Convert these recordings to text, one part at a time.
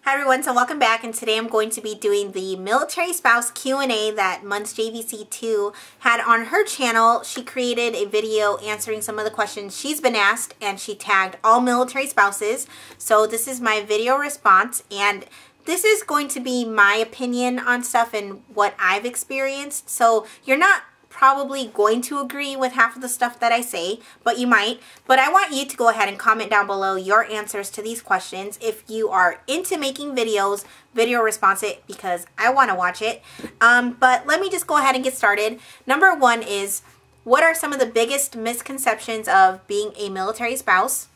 Hi everyone, so welcome back, and today I'm going to be doing the military spouse Q&A that Months JVC2 had on her channel. She created a video answering some of the questions she's been asked, and she tagged all military spouses. So this is my video response, and this is going to be my opinion on stuff and what I've experienced. So you're not probably going to agree with half of the stuff that I say, but you might. But I want you to go ahead and comment down below your answers to these questions. If you are into making videos, video response it, because I want to watch it. But let me just go ahead and get started. Number one is, what are some of the biggest misconceptions of being a military spouse?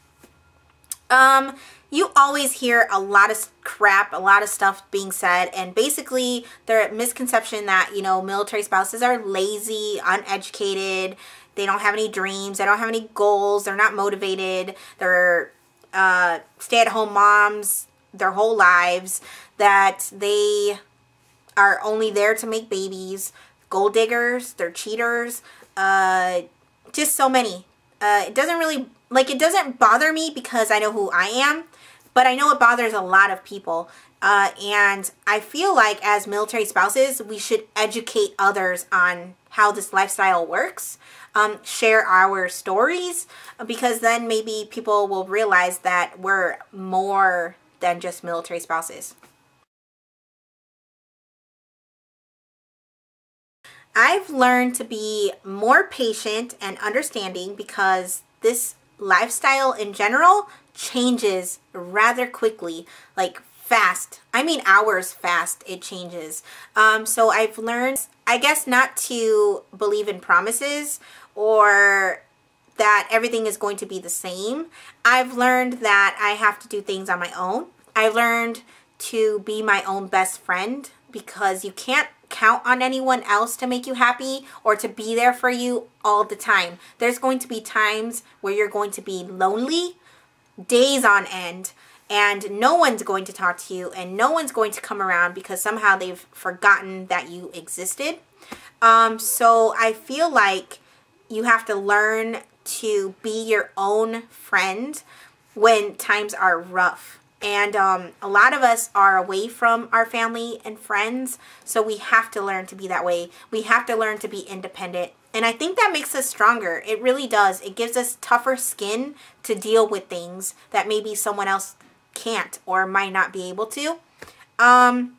You always hear a lot of crap, a lot of stuff being said, and basically the misconception that, you know, military spouses are lazy, uneducated, they don't have any dreams, they don't have any goals, they're not motivated, they're stay-at-home moms their whole lives, that they are only there to make babies, gold diggers, they're cheaters, just so many. It doesn't really, it doesn't bother me because I know who I am, but I know it bothers a lot of people. And I feel like as military spouses, we should educate others on how this lifestyle works, share our stories, because then maybe people will realize that we're more than just military spouses. I've learned to be more patient and understanding because this lifestyle in general changes rather quickly, like fast. I mean hours fast it changes. So I've learned, I guess, not to believe in promises or that everything is going to be the same. I've learned that I have to do things on my own. I learned to be my own best friend because you can't count on anyone else to make you happy or to be there for you all the time. There's going to be times where you're going to be lonely, days on end, and no one's going to talk to you and no one's going to come around because somehow they've forgotten that you existed. So I feel like you have to learn to be your own friend when times are rough. And a lot of us are away from our family and friends, so we have to learn to be that way. We have to learn to be independent. And I think that makes us stronger. It really does. It gives us tougher skin to deal with things that maybe someone else can't or might not be able to. I've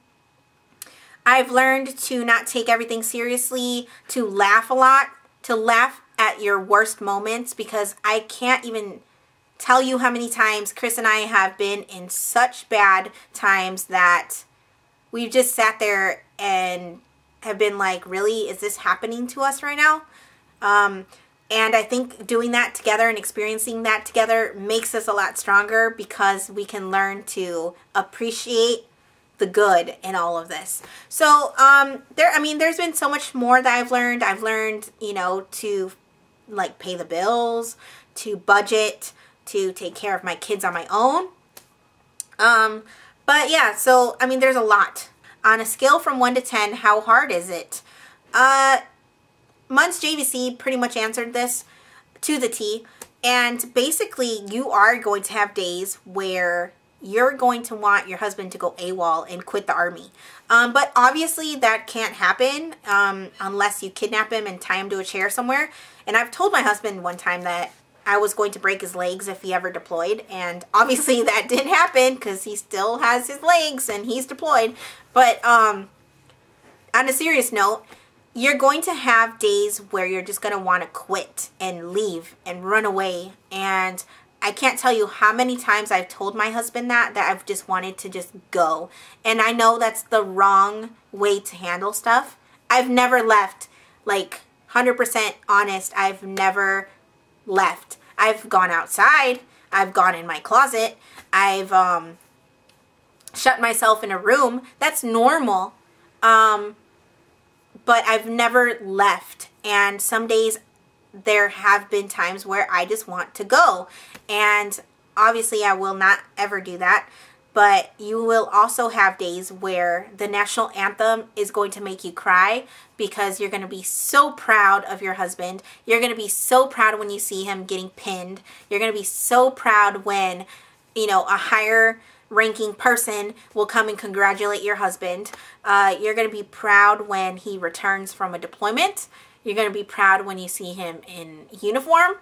learned to not take everything seriously, to laugh a lot, to laugh at your worst moments, because I can't even tell you how many times Chris and I have been in such bad times that we've just sat there and have been like, really, is this happening to us right now? And I think doing that together and experiencing that together makes us a lot stronger because we can learn to appreciate the good in all of this. So there's been so much more that I've learned. I've learned, you know, to like pay the bills, to budget, to take care of my kids on my own. But yeah, so I mean, there's a lot. On a scale from 1 to 10, how hard is it? Months JVC pretty much answered this to the T. And basically, you are going to have days where you're going to want your husband to go AWOL and quit the army. But obviously that can't happen unless you kidnap him and tie him to a chair somewhere. And I've told my husband one time that I was going to break his legs if he ever deployed, and obviously that didn't happen because he still has his legs and he's deployed. But on a serious note, you're going to have days where you're just going to want to quit and leave and run away. And I can't tell you how many times I've told my husband that I've just wanted to just go. And I know that's the wrong way to handle stuff. I've never left, like 100% honest, I've never left. I've gone outside, I've gone in my closet, I've shut myself in a room. That's normal. But I've never left. And some days there have been times where I just want to go. And obviously I will not ever do that. But you will also have days where the national anthem is going to make you cry because you're going to be so proud of your husband. You're going to be so proud when you see him getting pinned. You're going to be so proud when, you know, a higher ranking person will come and congratulate your husband. You're going to be proud when he returns from a deployment. You're going to be proud when you see him in uniform.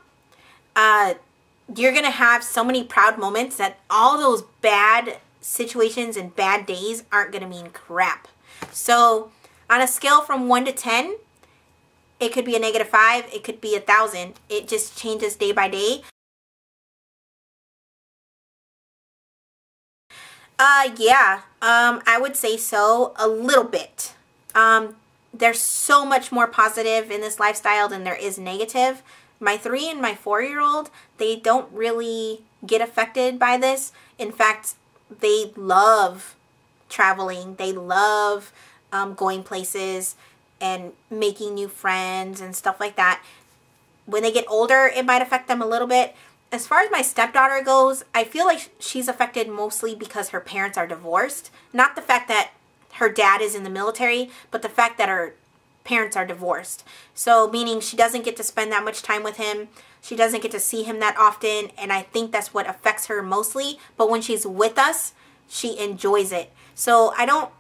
You're going to have so many proud moments that all those bad situations and bad days aren't going to mean crap. So on a scale from 1 to 10, it could be a -5, it could be 1,000. It just changes day by day. Yeah, I would say so, a little bit. There's so much more positive in this lifestyle than there is negative. My 3 and my 4-year-old, they don't really get affected by this. In fact, they love traveling. They love going places and making new friends and stuff like that. When they get older, it might affect them a little bit. As far as my stepdaughter goes, I feel like she's affected mostly because her parents are divorced. Not the fact that her dad is in the military, but the fact that her parents are divorced. So meaning she doesn't get to spend that much time with him. She doesn't get to see him that often. And I think that's what affects her mostly. But when she's with us, she enjoys it. So I don't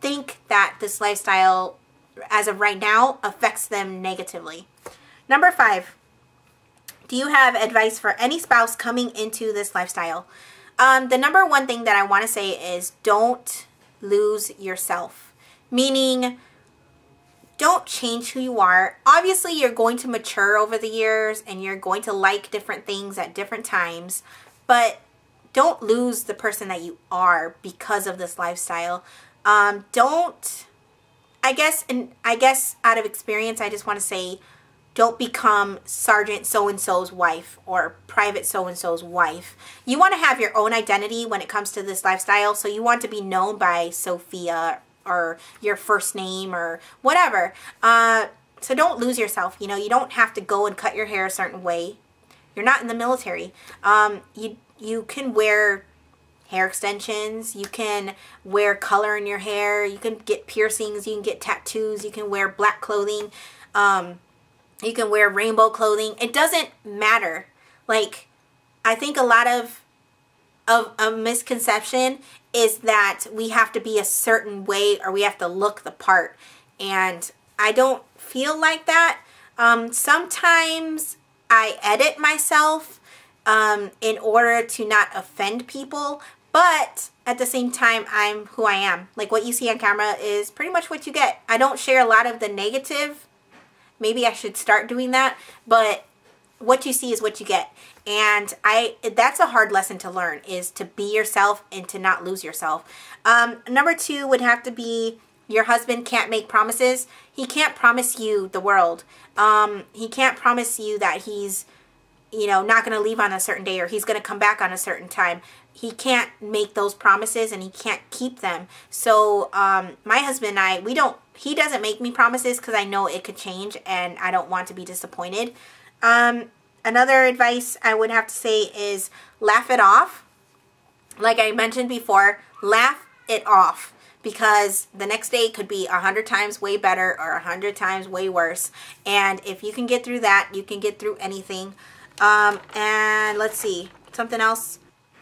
think that this lifestyle, as of right now, affects them negatively. Number 5. Do you have advice for any spouse coming into this lifestyle? The number one thing that I want to say is don't lose yourself. Meaning, don't change who you are. Obviously, you're going to mature over the years and you're going to like different things at different times. But don't lose the person that you are because of this lifestyle. I guess out of experience, I just want to say, don't become Sergeant so-and-so's wife or Private so-and-so's wife. You want to have your own identity when it comes to this lifestyle. So you want to be known by Sophia or your first name or whatever. So don't lose yourself. You know, you don't have to go and cut your hair a certain way. You're not in the military. You can wear hair extensions. You can wear color in your hair. You can get piercings. You can get tattoos. You can wear black clothing. You can wear rainbow clothing. It doesn't matter. Like, I think a lot of a misconception is that we have to be a certain way or we have to look the part. And I don't feel like that. Sometimes I edit myself in order to not offend people. But at the same time, I'm who I am. Like, what you see on camera is pretty much what you get. I don't share a lot of the negative. Maybe I should start doing that, but what you see is what you get. And that's a hard lesson to learn, is to be yourself and to not lose yourself. Number 2 would have to be your husband can't make promises. He can't promise you the world. He can't promise you that he's, you know, not going to leave on a certain day or he's going to come back on a certain time. He can't make those promises and he can't keep them. So my husband and I, he doesn't make me promises because I know it could change and I don't want to be disappointed. Another advice I would have to say is laugh it off. Like I mentioned before, laugh it off. Because the next day could be 100 times way better or 100 times way worse. And if you can get through that, you can get through anything. And let's see, something else.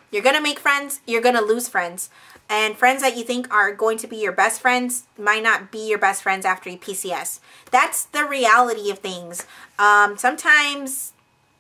You're going to make friends. You're going to lose friends. And friends that you think are going to be your best friends might not be your best friends after you PCS. That's the reality of things. Sometimes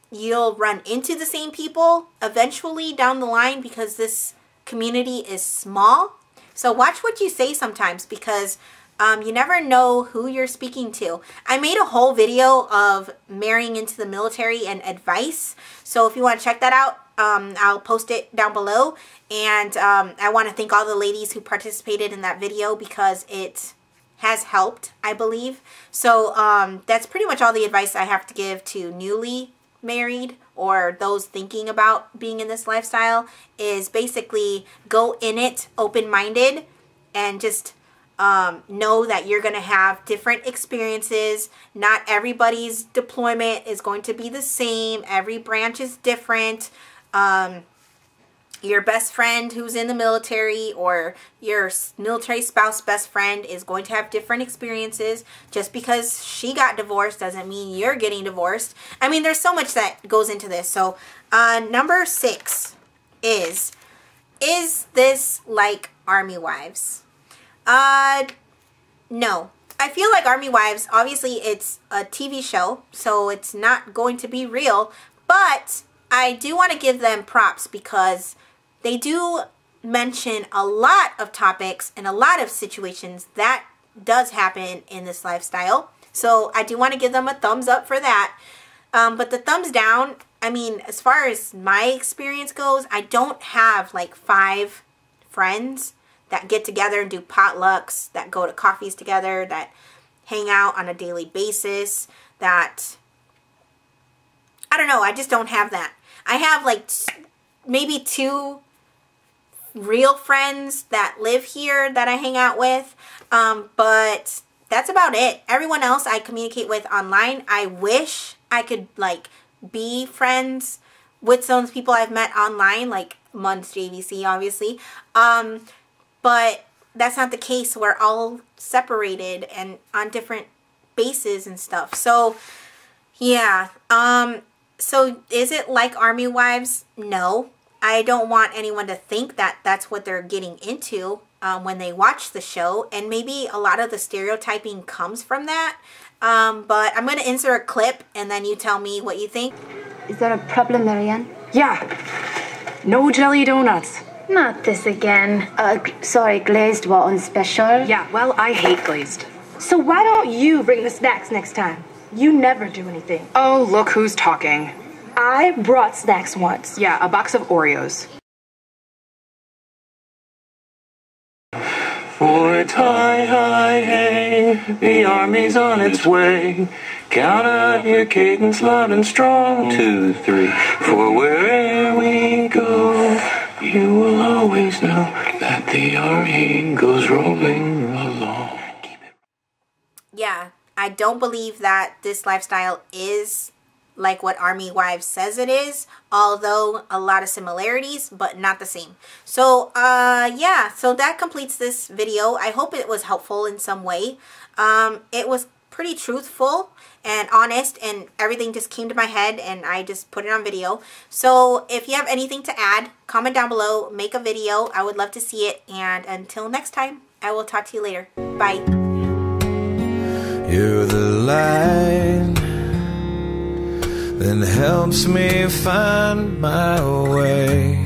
you'll run into the same people eventually down the line because this community is small. So watch what you say sometimes because you never know who you're speaking to. I made a whole video of marrying into the military and advice. So if you want to check that out, I'll post it down below. And I want to thank all the ladies who participated in that video because it has helped, I believe. So that's pretty much all the advice I have to give to newly married or those thinking about being in this lifestyle, is basically go in it open-minded and just know that you're going to have different experiences. Not everybody's deployment is going to be the same. Every branch is different. Your best friend who's in the military or your military spouse best friend is going to have different experiences. Just because she got divorced doesn't mean you're getting divorced. I mean, there's so much that goes into this. So number 6 is is this like Army Wives? No. I feel like Army Wives, obviously it's a TV show, so it's not going to be real, but I do want to give them props because they do mention a lot of topics and a lot of situations that does happen in this lifestyle. So I do want to give them a thumbs up for that. But the thumbs down, I mean, as far as my experience goes, I don't have like 5 friends that get together and do potlucks, that go to coffees together, that hang out on a daily basis, that, I don't know, I just don't have that. I have like maybe 2 real friends that live here that I hang out with, but that's about it. Everyone else I communicate with online. I wish I could like be friends with some of the people I've met online, like Mun's JVC obviously, but that's not the case. We're all separated and on different bases and stuff. So yeah, so is it like Army Wives? No. I don't want anyone to think that that's what they're getting into when they watch the show, and maybe a lot of the stereotyping comes from that, but I'm going to insert a clip and then you tell me what you think. Is there a problem, Marianne? Yeah. No jelly donuts. Not this again. Sorry, glazed were on special. Yeah, well, I hate glazed. So why don't you bring the snacks next time? You never do anything. Oh, look who's talking. I brought snacks once. Yeah, a box of Oreos. For it's hi, hi, hey, the army's on its way. Count out your cadence loud and strong. 2, 3, for wherever we go, you will always know that the army goes rolling along. Yeah, I don't believe that this lifestyle is like what Army Wives says it is, although a lot of similarities, but not the same. So yeah, so that completes this video. I hope it was helpful in some way. It was pretty truthful and honest, and everything just came to my head and I just put it on video. So if you have anything to add, comment down below, make a video. I would love to see it, and until next time, I will talk to you later. Bye. You're the light that helps me find my way.